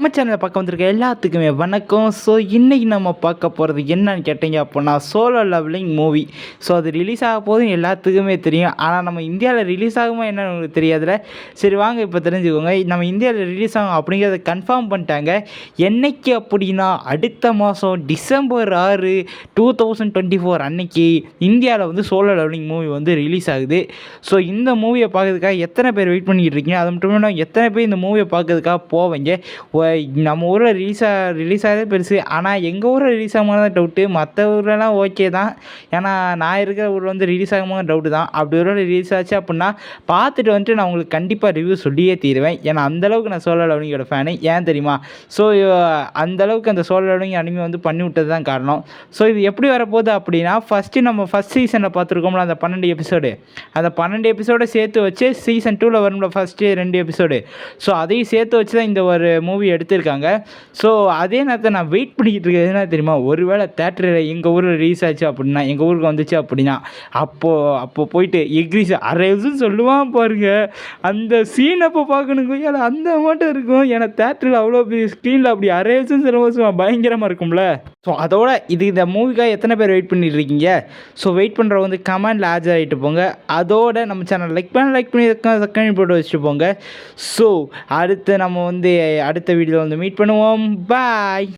நம்ம சேனலை பார்க்க வந்திருக்க எல்லாத்துக்குமே வணக்கம். ஸோ இன்றைக்கி நம்ம பார்க்க போகிறது என்னன்னு கேட்டீங்க அப்படின்னா சோலோ லெவலிங் மூவி. ஸோ அது ரிலீஸ் ஆக போதும் எல்லாத்துக்குமே தெரியும். ஆனால் நம்ம இந்தியாவில் ரிலீஸ் ஆகுமா என்னன்னு உங்களுக்கு தெரியாதுல. சரி வாங்க இப்போ தெரிஞ்சுக்கோங்க. நம்ம இந்தியாவில் ரிலீஸ் ஆகும் அப்படிங்கிறத கன்ஃபார்ம் பண்ணிட்டாங்க. என்னைக்கு அப்படின்னா அடுத்த மாதம் டிசம்பர் 6 2024 அன்னைக்கு இந்தியாவில் வந்து சோலோ லெவலிங் மூவி வந்து ரிலீஸ் ஆகுது. ஸோ இந்த மூவியை பார்க்கறதுக்காக எத்தனை பேர் வெயிட் பண்ணிக்கிட்டு இருக்கீங்க, அது மட்டும் இல்லாமல் எத்தனை பேர் இந்த மூவியை பார்க்கறதுக்காக போவீங்க. நம்ம ஊரில் ரிலீஸ் ஆகிறதே பெருசு. ஆனால் எங்கள் ஊரில் ரிலீஸ் ஆகும்போது தான் டவுட்டு. மற்ற ஊர்லலாம் ஓகே தான். ஏன்னா நான் இருக்கிற ஊரில் வந்து ரிலீஸ் ஆகும்போது டவுட்டு தான். அப்படி ஒரு ரிலீஸ் ஆச்சு அப்படின்னா பார்த்துட்டு வந்துட்டு நான் உங்களுக்கு கண்டிப்பாக ரிவ்யூ சொல்லியே தீருவேன். ஏன்னா அந்தளவுக்கு நான் சோலோ லெவலிங்கோட ஃபேனு. ஏன் தெரியுமா? ஸோ அந்தளவுக்கு அந்த சோலோ லெவலிங் அனிமே வந்து பண்ணி விட்டது தான் காரணம். ஸோ இது எப்படி வரப்போகுது அப்படின்னா நம்ம ஃபஸ்ட் சீசனில் பார்த்துருக்கோம்ல அந்த 12 எபிசோடு. அந்த 12 எபிசோடை சேர்த்து வச்சு சீசன் 2ல் வரும்ல ஃபஸ்ட்டு 2 எபிசோடு. ஸோ அதையும் சேர்த்து வச்சு தான் இந்த ஒரு மூவி எடுத்திருக்காங்க. ஸோ அதே நேரத்தில் நான் வெயிட் பண்ணிக்கிட்டு இருக்கிறது என்ன தெரியுமா, ஒருவேளை தேட்டரில் எங்கள் ஊரில் ரிலீஸ் ஆச்சு அப்படின்னா, எங்கள் ஊருக்கு வந்துச்சு அப்படின்னா அப்போ போயிட்டு எக்ரிஸ் அரைவ்ஸ்ன்னு சொல்லுவான் பாருங்க, அந்த சீன் அப்போ பார்க்கணுங்க. ஏன்னா அந்த மட்டும் இருக்கும். ஏன்னா தேட்டரில் அவ்வளோ பெரிய ஸ்க்ரீனில் அப்படி அரைவ்ஸ்ன்னு சொல்லும்போது பயங்கரமாக இருக்கும்ல. ஸோ அதோட இந்த மூவிக்காக எத்தனை பேர் வெயிட் பண்ணிட்டு இருக்கீங்க? ஸோ வெயிட் பண்ணுறவங்க வந்து கமெண்டில் ஆஜராகிட்டு போங்க. அதோட நம்ம சேனல் லைக் பண்ணி சப்ஸ்கிரைப் போட்டு வச்சுட்டு போங்க. ஸோ அடுத்து நம்ம வந்து அடுத்த வீடியோவில் வந்து மீட் பண்ணுவோம். பாய்.